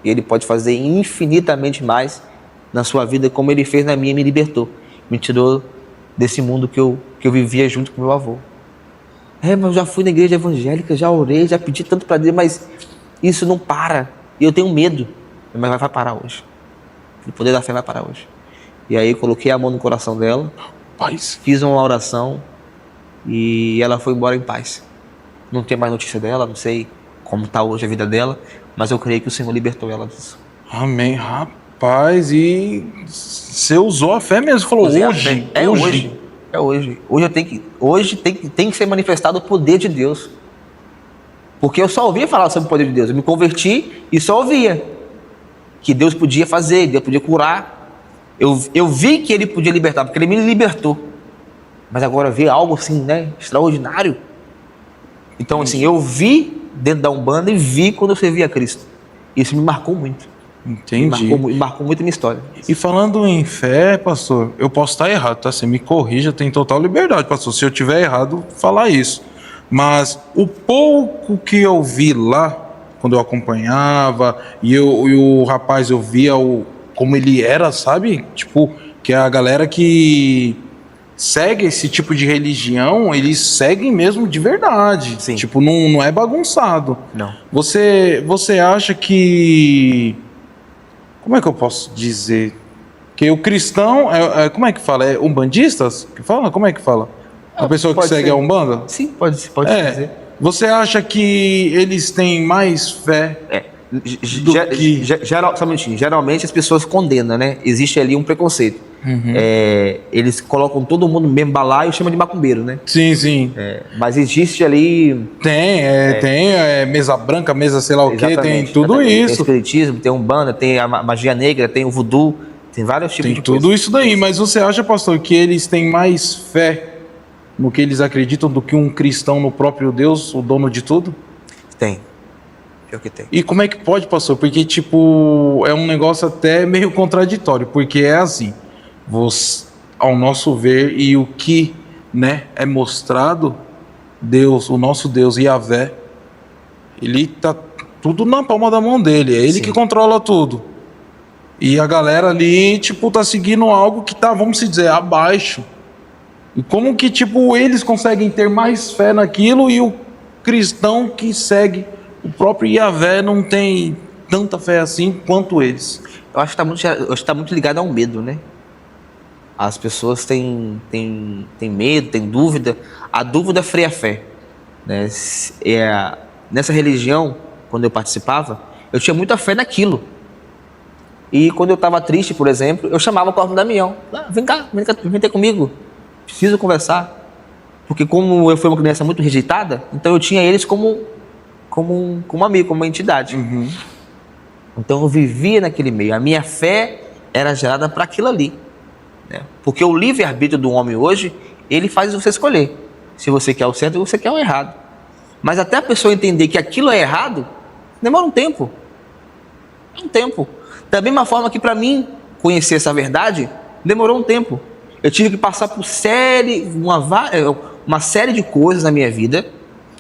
E Ele pode fazer infinitamente mais na sua vida, como Ele fez na minha e me libertou. Me tirou desse mundo que eu vivia junto com meu avô. Mas eu já fui na igreja evangélica, já orei, já pedi tanto para Deus, mas isso não para. E eu tenho medo. Mas vai parar hoje. O poder da fé vai parar hoje. E aí coloquei a mão no coração dela, fiz uma oração e ela foi embora em paz. Não tem mais notícia dela, não sei como está hoje a vida dela, mas eu creio que o Senhor libertou ela disso. Amém, rapaz. E você usou a fé mesmo, falou Usei hoje. É hoje. É hoje. Hoje tem que ser manifestado o poder de Deus. Porque eu só ouvia falar sobre o poder de Deus. Eu me converti e só ouvia que Deus podia fazer, Deus podia curar. Eu vi que Ele podia libertar, porque Ele me libertou. Mas agora ver algo assim, né, extraordinário. Então, assim, eu vi dentro da Umbanda e vi quando eu servi a Cristo. Isso me marcou muito. Entendi. Marcou muito a minha história. E falando em fé, pastor, eu posso estar errado, tá? Você me corrija, tem total liberdade, pastor. Se eu tiver errado, falar isso. Mas o pouco que eu vi lá, quando eu acompanhava, e o rapaz, eu via como ele era, sabe? Tipo, que a galera que segue esse tipo de religião, eles seguem mesmo de verdade. Sim. Tipo, não é bagunçado. Não. Você acha que... Como é que eu posso dizer? Que o cristão... como é que fala? É umbandistas que fala? Como é que fala? A pessoa que segue a Umbanda? Sim, pode dizer. Você acha que eles têm mais fé Geralmente as pessoas condenam, né? Existe ali um preconceito. Uhum. Eles colocam todo mundo no mesmo balaio e chamam de macumbeiro, né? Sim, sim. Mas existe ali... Tem mesa branca, mesa sei lá o quê, tem tudo Tem isso. espiritismo, tem umbanda, tem a magia negra, tem o voodoo, tem vários tipos de Tem tudo isso daí, mas você acha, pastor, que eles têm mais fé no que eles acreditam do que um cristão no próprio Deus, o dono de tudo? Tem. Pior que tem. E como é que pode, pastor? Porque, tipo, é um negócio até meio contraditório, porque é assim, ao nosso ver, e o que, né, é mostrado, Deus, o nosso Deus, Yahvé, ele tá tudo na palma da mão dele, é ele Sim. que controla tudo. E a galera ali, tipo, tá seguindo algo que tá, vamos dizer, abaixo. E como que, tipo, eles conseguem ter mais fé naquilo e o cristão que segue o próprio Yahvé não tem tanta fé assim quanto eles? Eu acho que tá muito ligado ao medo, né? As pessoas têm medo, têm dúvida. A dúvida freia a fé, né? Nessa religião, quando eu participava, eu tinha muita fé naquilo. E quando eu estava triste, por exemplo, eu chamava o Cosmo Damião. Vem cá, vem ter comigo. Preciso conversar. Porque como eu fui uma criança muito rejeitada, então eu tinha eles como um amigo, como uma entidade. Uhum. Então eu vivia naquele meio. A minha fé era gerada para aquilo ali, né? Porque o livre-arbítrio do homem hoje, ele faz você escolher se você quer o certo ou você quer o errado. Mas até a pessoa entender que aquilo é errado, demora um tempo. Um tempo. Da mesma forma que para mim conhecer essa verdade, demorou um tempo. Eu tive que passar por uma série de coisas na minha vida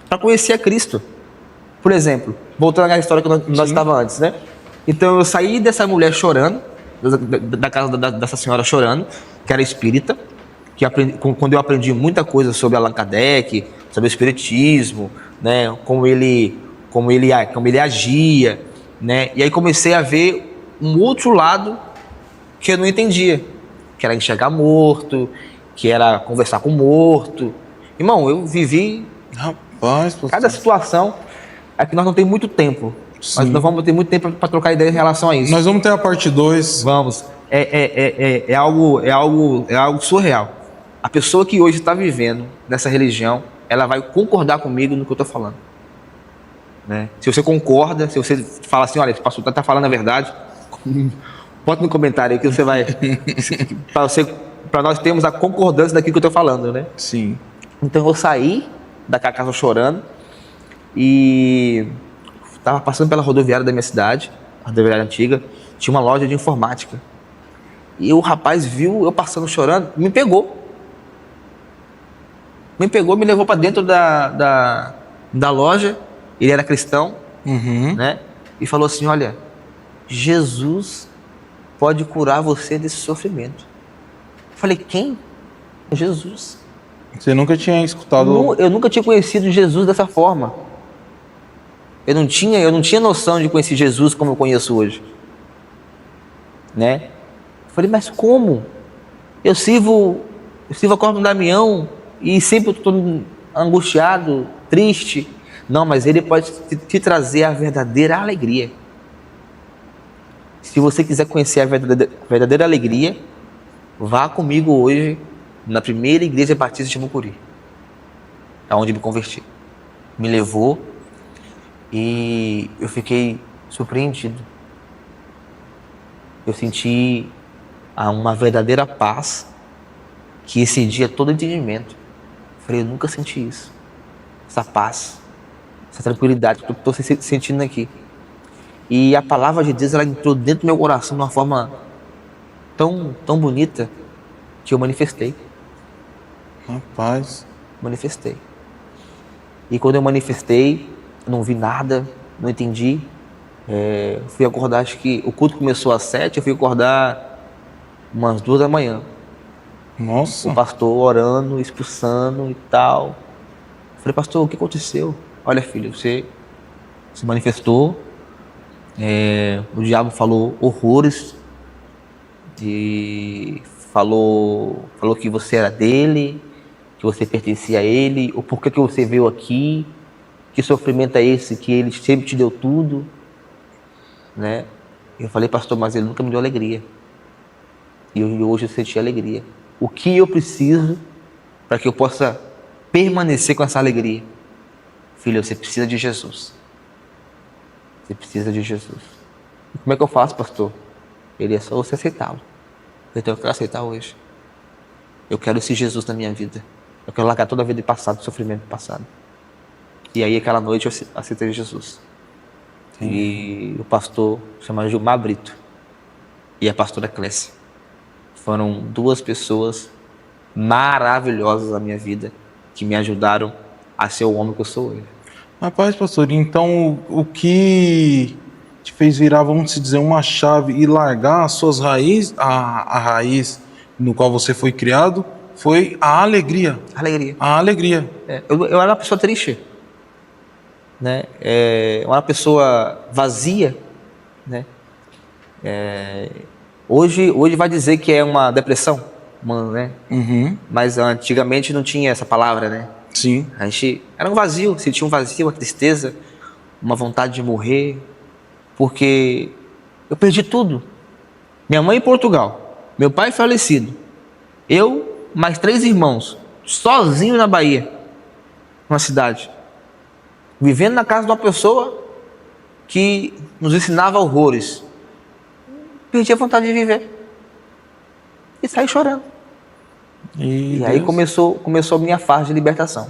para conhecer a Cristo. Por exemplo, voltando à história que nós estávamos antes, né? Então eu saí dessa mulher chorando, da casa dessa senhora chorando, que era espírita, quando eu aprendi muita coisa sobre Allan Kardec, sobre o espiritismo, né? Como ele agia, né? E aí comecei a ver um outro lado que eu não entendia, que era enxergar morto, que era conversar com morto. Irmão, eu vivi cada situação. É que nós não temos muito tempo. Sim. Mas nós vamos ter muito tempo para trocar ideia em relação a isso. Nós vamos ter a parte 2. Vamos. É algo surreal. A pessoa que hoje está vivendo nessa religião, ela vai concordar comigo no que eu estou falando, né? Se você concorda, se você fala assim, olha, esse pastor está falando a verdade, bota no comentário aí que você vai... para você para nós termos a concordância daquilo que eu estou falando, né? Sim. Então eu saí daquela casa chorando e estava passando pela rodoviária da minha cidade, a rodoviária antiga, tinha uma loja de informática. E o rapaz viu eu passando chorando, me pegou. Me levou para dentro da loja, ele era cristão, né? E falou assim, olha, Jesus pode curar você desse sofrimento. Eu falei, quem? Jesus. Você nunca tinha escutado... Eu nunca tinha conhecido Jesus dessa forma. Eu não tinha noção de conhecer Jesus como eu conheço hoje. Né? Eu falei, mas como? Eu sirvo a Corpo do Damião e sempre estou angustiado, triste. Não, mas ele pode te trazer a verdadeira alegria. Se você quiser conhecer a verdadeira alegria, vá comigo hoje na primeira igreja batista de Mucuri, aonde me converti. Me levou e eu fiquei surpreendido. Eu senti uma verdadeira paz que excedia todo entendimento. Falei, eu nunca senti isso. Essa paz, essa tranquilidade que eu estou sentindo aqui. E a palavra de Deus, ela entrou dentro do meu coração de uma forma tão bonita que eu manifestei. Rapaz. Manifestei. E quando eu manifestei, eu não vi nada, não entendi. Fui acordar, acho que o culto começou às 7, eu fui acordar umas 2 da manhã. Nossa. O pastor orando, expulsando e tal. Falei, pastor, o que aconteceu? Olha, filho, você se manifestou. O diabo falou horrores e falou que você era dele, que você pertencia a ele, o porquê que você veio aqui, que sofrimento é esse, que ele sempre te deu tudo, né? Eu falei, pastor, mas ele nunca me deu alegria. E hoje eu senti alegria. O que eu preciso para que eu possa permanecer com essa alegria? Filho, você precisa de Jesus. Você precisa de Jesus. E como é que eu faço, pastor? Ele é só você aceitá-lo. Então eu quero aceitar hoje. Eu quero esse Jesus na minha vida. Eu quero largar toda a vida passada, sofrimento passado. E aí aquela noite eu aceitei Jesus. Sim. E o pastor chamado Gilmar Brito e a pastora Clécia foram 2 pessoas maravilhosas na minha vida que me ajudaram a ser o homem que eu sou hoje. Rapaz, pastor, então o que te fez virar, vamos dizer, uma chave e largar as suas raízes, a raiz no qual você foi criado, foi a alegria. Alegria. A alegria. Eu era uma pessoa triste, né? Eu era uma pessoa vazia, né? Hoje vai dizer que é uma depressão, né? Mas antigamente não tinha essa palavra, né? Sim. A gente era um vazio, sentia um vazio, uma tristeza, uma vontade de morrer, porque eu perdi tudo. Minha mãe em Portugal, meu pai falecido, eu mais 3 irmãos, sozinho na Bahia, numa cidade, vivendo na casa de uma pessoa que nos ensinava horrores. Perdi a vontade de viver e saí chorando. E aí começou a minha fase de libertação.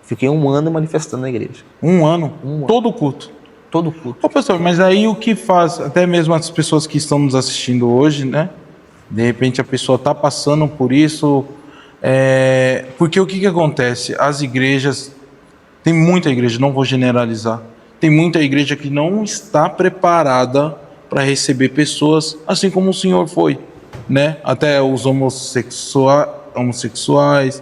Fiquei 1 ano manifestando na igreja. 1 ano? Todo culto? Todo culto. Ô, pastor, mas aí o que faz, até mesmo as pessoas que estão nos assistindo hoje, né? De repente a pessoa está passando por isso, porque o que acontece? As igrejas, tem muita igreja, não vou generalizar, tem muita igreja que não está preparada para receber pessoas assim como o senhor foi, né? Até os homossexuais,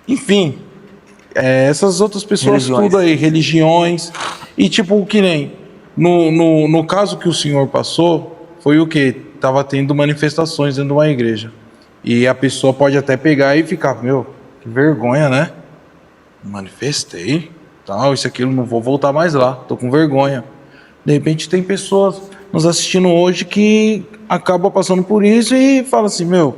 enfim, essas outras pessoas, tudo aí, religiões, e tipo, que nem no caso que o senhor passou, foi o que? Tava tendo manifestações dentro de uma igreja, e a pessoa pode até pegar e ficar, meu, que vergonha, né? Manifestei, tal, isso, aquilo, não vou voltar mais lá, tô com vergonha. De repente tem pessoas nos assistindo hoje que acabam passando por isso e falam assim, meu,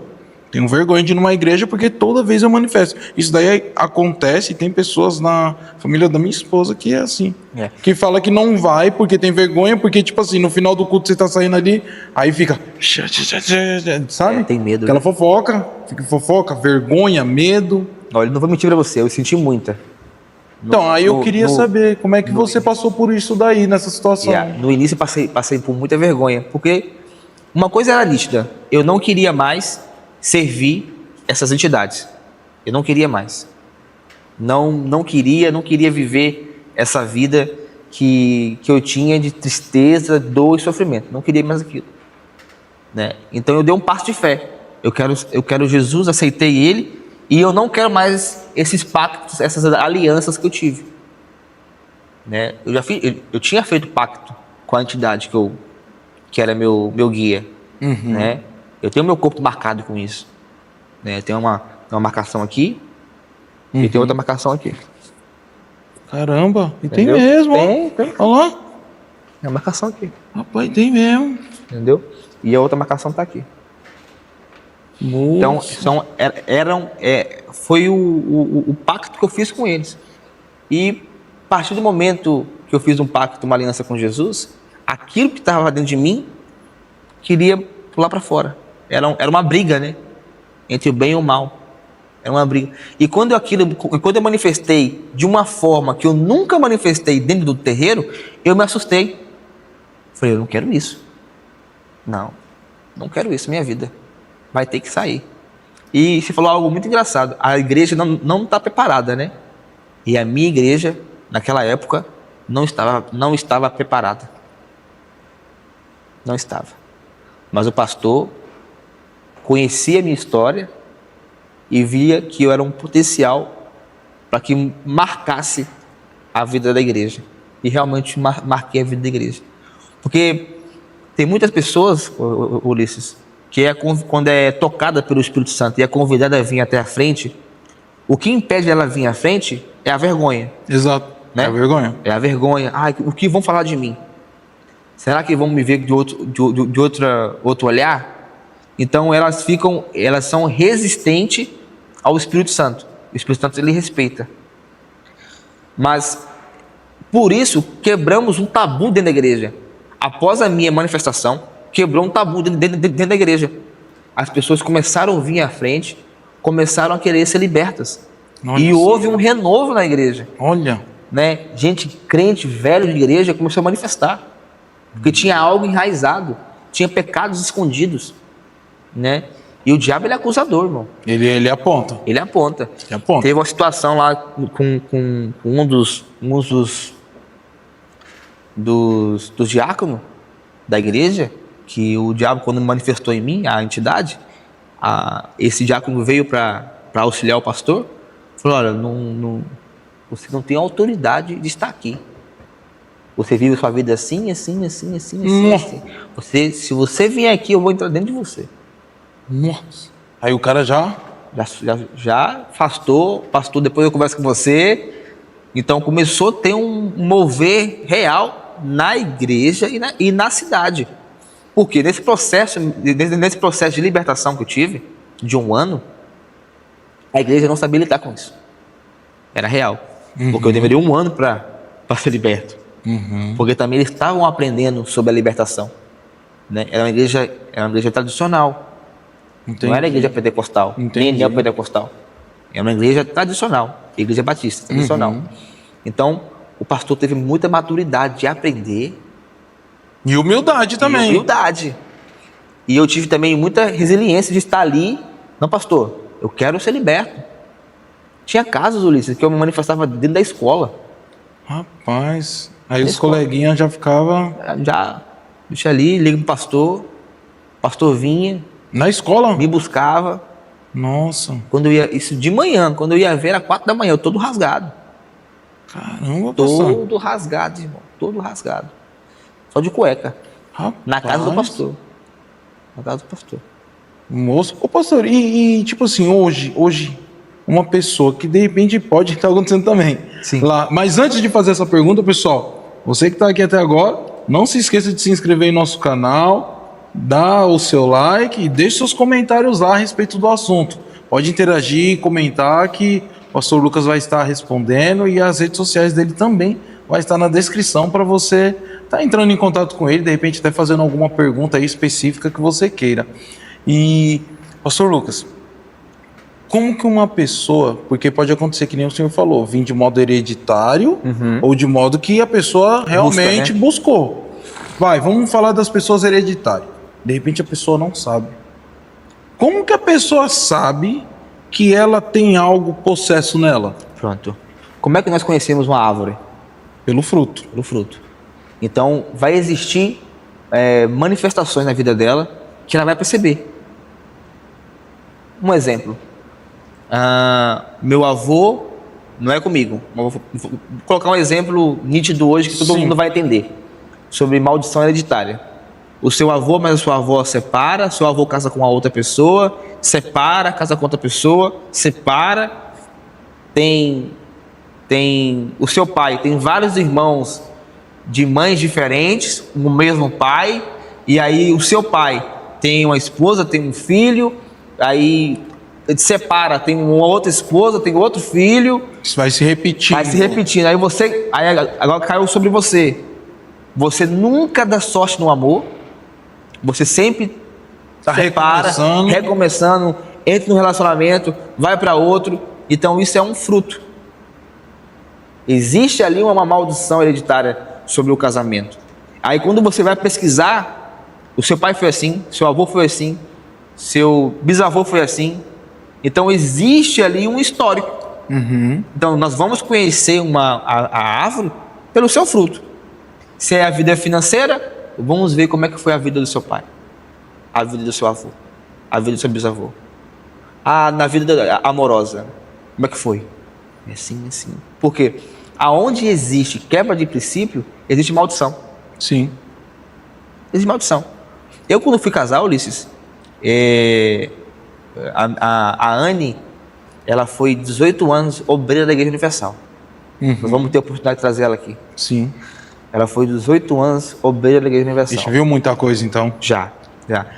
Tenho vergonha de ir numa igreja porque toda vez eu manifesto. Isso daí acontece e tem pessoas na família da minha esposa que é assim. Que fala que não vai porque tem vergonha, porque, tipo assim, no final do culto você tá saindo ali, aí fica... Sabe? Tem medo. Aquela fofoca, vergonha, medo. Olha, não vou mentir pra você, eu senti muita. Então, aí eu queria saber como é que você passou por isso daí, nessa situação. No início eu passei por muita vergonha, porque uma coisa era nítida, eu não queria mais servir essas entidades. Eu não queria mais. Não queria viver essa vida que eu tinha de tristeza, dor e sofrimento. Não queria mais aquilo. Né? Então eu dei um passo de fé. Eu quero Jesus, aceitei Ele, e eu não quero mais esses pactos, essas alianças que eu tive. Né? Eu tinha feito pacto com a entidade que era meu guia. Né? Eu tenho meu corpo marcado com isso. Né? Tem uma marcação aqui e tem outra marcação aqui. Caramba, e Entendeu? tem mesmo. Tem. Olha lá. Tem uma marcação aqui. Rapaz, tem mesmo. Entendeu? E a outra marcação está aqui. Nossa. Então, foi o pacto que eu fiz com eles. E a partir do momento que eu fiz um pacto, uma aliança com Jesus, aquilo que estava dentro de mim queria pular para fora. Era uma briga, né? Entre o bem e o mal. Era uma briga. E quando eu manifestei de uma forma que eu nunca manifestei dentro do terreiro, eu me assustei. Falei, eu não quero isso. Não quero isso, minha vida. Vai ter que sair. E você falou algo muito engraçado. A igreja não está preparada, né? E a minha igreja, naquela época, não estava preparada. Não estava. Mas o pastor conhecia a minha história e via que eu era um potencial para que marcasse a vida da igreja. E realmente marquei a vida da igreja. Porque tem muitas pessoas, Ulisses, que quando é tocada pelo Espírito Santo e é convidada a vir até a frente, o que impede ela vir à frente é a vergonha. Exato, né? É a vergonha. É a vergonha. O que vão falar de mim? Será que vão me ver de outro olhar? Então elas são resistentes ao Espírito Santo. O Espírito Santo ele respeita. Mas por isso quebramos um tabu dentro da igreja. Após a minha manifestação, quebrou um tabu dentro da igreja. As pessoas começaram a vir à frente, começaram a querer ser libertas. Olha e só. houve um renovo na igreja. Olha. Né? Gente crente, velho de igreja, começou a manifestar. Porque tinha algo enraizado, tinha pecados escondidos. Né? E o diabo ele é acusador, irmão. Ele aponta. Ele aponta. Ele aponta. Teve uma situação lá com um dos diáconos da igreja, que o diabo, quando manifestou em mim, a entidade, esse diácono veio para auxiliar o pastor, falou, olha, você não tem autoridade de estar aqui. Você vive sua vida assim. Se você vier aqui, eu vou entrar dentro de você. Nossa. Aí o cara já afastou, pastor, depois eu converso com você. Então começou a ter um mover real na igreja e na cidade. Porque nesse processo de libertação que eu tive, de 1 ano, a igreja não sabia lidar com isso. Era real. Porque eu deveria 1 ano para ser liberto. Porque também eles estavam aprendendo sobre a libertação. Né? Era uma igreja tradicional. Entendi. Não era a igreja pentecostal, nem neopentecostal. Era uma igreja tradicional, igreja batista tradicional. Então, o pastor teve muita maturidade de aprender. E humildade também. E eu tive também muita resiliência de estar ali. Não, pastor, eu quero ser liberto. Tinha casos, Ulisses, que eu me manifestava dentro da escola. Rapaz, aí os coleguinhas já ficavam... Deixa ali, liga pro pastor. O pastor vinha. Na escola? Me buscava. Nossa. Isso de manhã, quando eu ia ver, era 4 da manhã, eu todo rasgado. Caramba, pastor. Todo rasgado, irmão. Todo rasgado. Só de cueca. Rapaz. Na casa do pastor. Na casa do pastor. Moço. Ô, pastor, e tipo assim, hoje, uma pessoa que de repente pode estar acontecendo também. Sim. Lá. Mas antes de fazer essa pergunta, pessoal, você que está aqui até agora, não se esqueça de se inscrever em nosso canal, dá o seu like e deixe seus comentários lá a respeito do assunto. Pode interagir, comentar que o pastor Lucas vai estar respondendo e as redes sociais dele também vai estar na descrição para você estar entrando em contato com ele, de repente até fazendo alguma pergunta aí específica que você queira. E, pastor Lucas, como que uma pessoa, porque pode acontecer que nem o senhor falou, vir de modo hereditário ou de modo que a pessoa realmente buscou. Vamos falar das pessoas hereditárias. De repente a pessoa não sabe. Como que a pessoa sabe que ela tem algo possesso nela? Pronto. Como é que nós conhecemos uma árvore? Pelo fruto. Pelo fruto. Então, vai existir manifestações na vida dela que ela vai perceber. Um exemplo. Meu avô, não é comigo, mas vou colocar um exemplo nítido hoje que todo mundo vai entender. Sobre maldição hereditária. O seu avô, mas a sua avó separa, seu avô casa com a outra pessoa, separa, casa com outra pessoa, separa. O seu pai tem vários irmãos de mães diferentes, no mesmo pai, e aí o seu pai tem uma esposa, tem um filho, aí separa, tem uma outra esposa, tem outro filho. Isso vai se repetindo. Vai se repetindo. Aí agora caiu sobre você. Você nunca dá sorte no amor. Você sempre está recomeçando, entra no relacionamento, vai para outro. Então isso é um fruto. Existe ali uma maldição hereditária sobre o casamento. Aí quando você vai pesquisar, o seu pai foi assim, seu avô foi assim, seu bisavô foi assim. Então existe ali um histórico. Então nós vamos conhecer a árvore pelo seu fruto. Se é a vida financeira, vamos ver como é que foi a vida do seu pai, a vida do seu avô, a vida do seu bisavô. Na vida amorosa, como é que foi? É assim, assim. Por quê? Aonde existe quebra de princípio, existe maldição. Sim. Existe maldição. Eu, quando fui casar, Ulisses, a Anne, ela foi 18 anos obreira da Igreja Universal. Nós vamos ter a oportunidade de trazer ela aqui. Sim. Ela foi 18 anos obreira da Igreja Universal. A gente viu muita coisa, então. Já.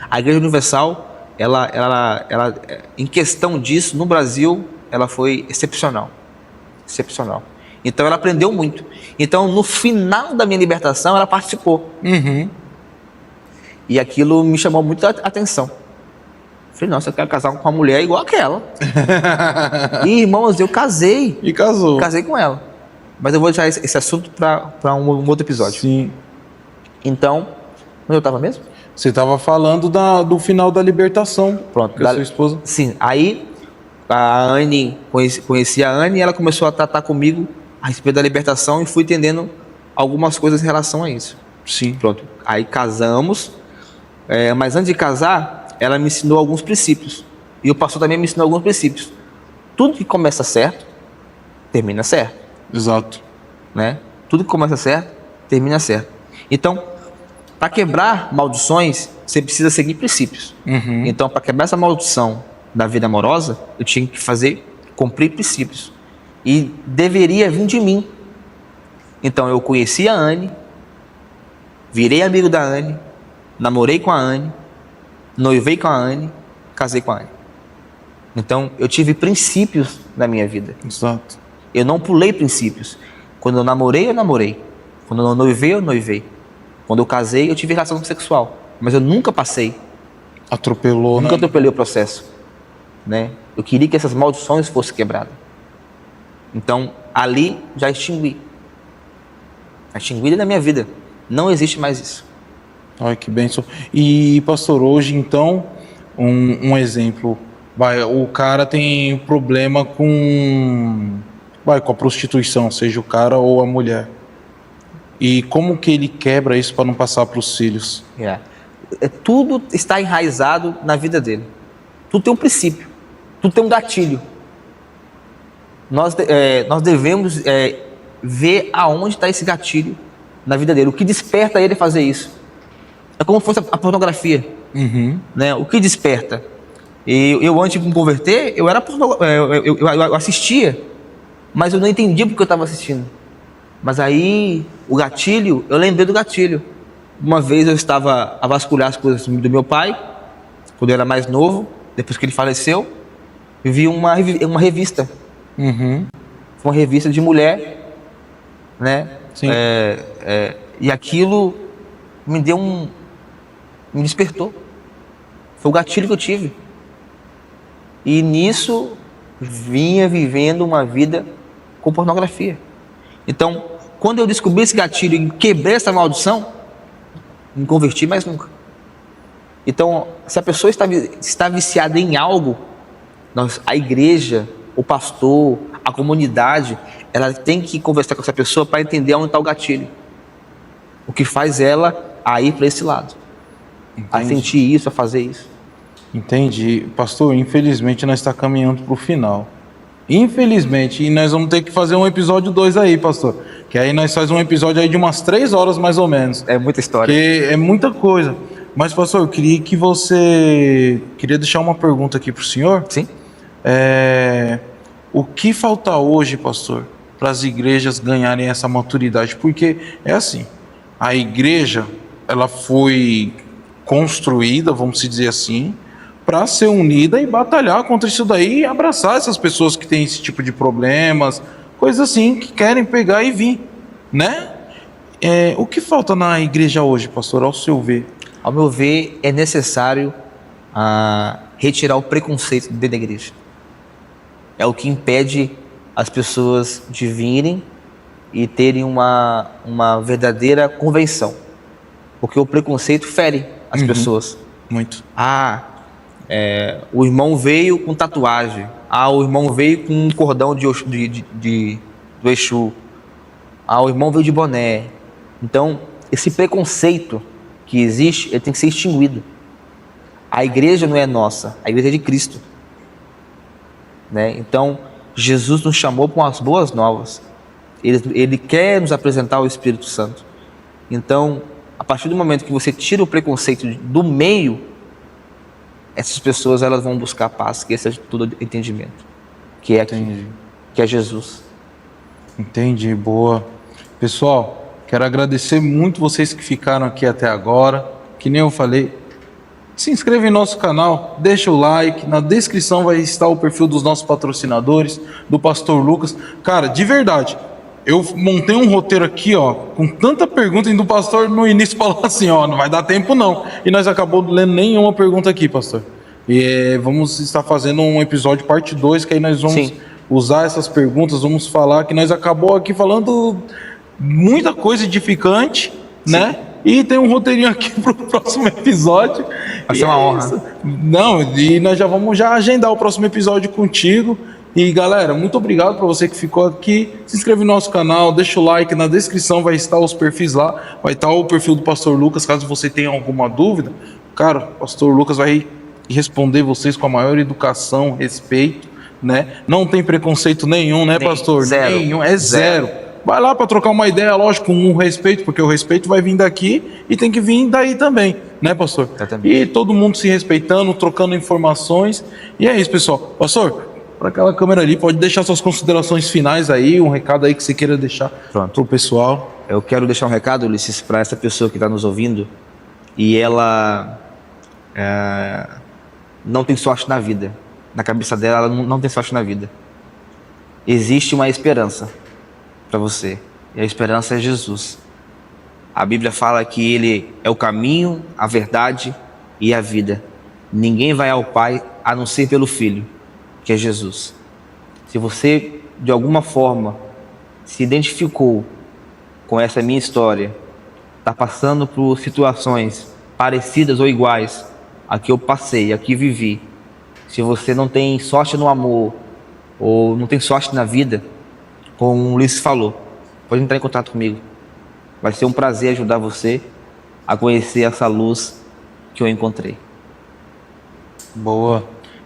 A Igreja Universal, ela, em questão disso, no Brasil, ela foi excepcional. Excepcional. Então, ela aprendeu muito. Então, no final da minha libertação, ela participou. E aquilo me chamou muito a atenção. Falei, nossa, eu quero casar com uma mulher igual aquela. E, irmãos, eu casei. E casou. Casei com ela. Mas eu vou deixar esse assunto para um outro episódio. Sim. Então, onde eu estava mesmo? Você estava falando do final da libertação. Pronto. Da sua esposa. Sim. Aí, a Anne, conheci a Anne e ela começou a tratar comigo a respeito da libertação e fui entendendo algumas coisas em relação a isso. Sim. Pronto. Aí casamos, mas antes de casar, ela me ensinou alguns princípios. E o pastor também me ensinou alguns princípios. Tudo que começa certo, termina certo. Exato. Né? Tudo que começa certo, termina certo. Então, para quebrar maldições, você precisa seguir princípios. Então, para quebrar essa maldição da vida amorosa, eu tinha que cumprir princípios. E deveria vir de mim. Então, eu conheci a Anne, virei amigo da Anne, namorei com a Anne, noivei com a Anne, casei com a Anne. Então, eu tive princípios na minha vida. Exato. Eu não pulei princípios. Quando eu namorei, Quando eu noivei, eu noivei. Quando eu casei, eu tive relação sexual. Mas eu nunca passei. Atropelou, Nunca atropelei o processo. Né? Eu queria que essas maldições fossem quebradas. Então, ali, já extingui. Extingui na minha vida. Não existe mais isso. Ai, que bênção. E, pastor, hoje, então, um exemplo. O cara tem problema com a prostituição, seja o cara ou a mulher. E como que ele quebra isso para não passar para os filhos? Tudo está enraizado na vida dele. Tudo tem um princípio. Tudo tem um gatilho. Nós devemos ver aonde está esse gatilho na vida dele. O que desperta ele a fazer isso? É como se fosse a pornografia. Né? O que desperta? Eu antes de me converter, eu assistia, mas eu não entendia porque eu estava assistindo. Mas aí, o gatilho, eu lembrei do gatilho. Uma vez eu estava a vasculhar as coisas do meu pai, quando eu era mais novo, depois que ele faleceu, eu vi uma revista. Uhum. Uma revista de mulher, né? Sim. E aquilo me despertou. Foi o gatilho que eu tive. E nisso vinha vivendo uma vida com pornografia. Então, quando eu descobri esse gatilho e quebrei essa maldição, não me converti mais nunca. Então, se a pessoa está viciada em algo, a igreja, o pastor, a comunidade, ela tem que conversar com essa pessoa para entender onde está o gatilho. O que faz ela a ir para esse lado. Entendi. A sentir isso, a fazer isso. Entendi. Pastor, infelizmente nós estamos caminhando para o final. Infelizmente. E nós vamos ter que fazer um episódio 2 aí, pastor. Que aí nós fazemos um episódio aí de umas 3 horas mais ou menos. É muita história. Porque é muita coisa. Mas, pastor, eu queria que você... Queria deixar uma pergunta aqui para o senhor. Sim. O que falta hoje, pastor, para as igrejas ganharem essa maturidade? Porque é assim, a igreja, ela foi construída, vamos dizer assim, para ser unida e batalhar contra isso daí e abraçar essas pessoas que têm esse tipo de problemas, coisas assim, que querem pegar e vir, né? O que falta na igreja hoje, pastor, ao seu ver? Ao meu ver, é necessário retirar o preconceito dentro da igreja. É o que impede as pessoas de virem e terem uma verdadeira convenção. Porque o preconceito fere as pessoas. Muito. O irmão veio com tatuagem. O irmão veio com um cordão do Exu. O irmão veio de boné. Então, esse preconceito que existe, ele tem que ser extinguido. A igreja não é nossa, a igreja é de Cristo. Né? Então, Jesus nos chamou com as boas novas. Ele quer nos apresentar o Espírito Santo. Então, a partir do momento que você tira o preconceito do meio, essas pessoas elas vão buscar paz, que esse é todo entendimento, que é Jesus. Entendi, boa. Pessoal, quero agradecer muito vocês que ficaram aqui até agora. Que nem eu falei, se inscreva em nosso canal, deixa o like, na descrição vai estar o perfil dos nossos patrocinadores, do Pastor Lucas. Cara, de verdade, eu montei um roteiro aqui, ó, com tanta pergunta, e do pastor no início falou assim, ó, não vai dar tempo não. E nós acabamos lendo nenhuma pergunta aqui, pastor. E vamos estar fazendo um episódio parte 2, que aí nós vamos usar essas perguntas, vamos falar, que nós acabou aqui falando muita coisa edificante, né? E tem um roteirinho aqui pro próximo episódio. Vai ser uma honra. Não, e nós já vamos agendar o próximo episódio contigo. E galera, muito obrigado para você que ficou aqui. Se inscreve no nosso canal, deixa o like, na descrição vai estar os perfis lá. Vai estar o perfil do Pastor Lucas, caso você tenha alguma dúvida. Cara, o Pastor Lucas vai responder vocês com a maior educação, respeito, né? Não tem preconceito nenhum, né, pastor? Zero. Nenhum, é zero. Vai lá para trocar uma ideia, lógico, com um respeito, porque o respeito vai vir daqui e tem que vir daí também, né, pastor? Exatamente. E todo mundo se respeitando, trocando informações. E é isso, pessoal. Pastor, para aquela câmera ali, pode deixar suas considerações finais aí, um recado aí que você queira deixar pro pessoal. Eu quero deixar um recado, Ulisses, para essa pessoa que está nos ouvindo e ela não tem sorte na vida. Na cabeça dela, ela não tem sorte na vida. Existe uma esperança para você, e a esperança é Jesus. A Bíblia fala que Ele é o caminho, a verdade e a vida. Ninguém vai ao Pai a não ser pelo Filho, que é Jesus. Se você, de alguma forma, se identificou com essa minha história, está passando por situações parecidas ou iguais a que eu passei, a que vivi, se você não tem sorte no amor, ou não tem sorte na vida, como o Ulisses falou, pode entrar em contato comigo. Vai ser um prazer ajudar você a conhecer essa luz que eu encontrei. Boa.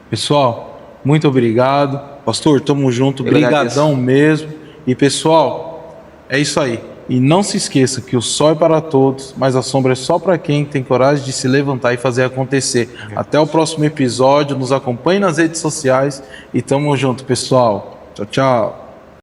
Pessoal, muito obrigado. Pastor, tamo junto. Obrigadão mesmo. E pessoal, é isso aí. E não se esqueça que o sol é para todos, mas a sombra é só para quem tem coragem de se levantar e fazer acontecer. Até o próximo episódio. Nos acompanhe nas redes sociais e tamo junto, pessoal. Tchau, tchau.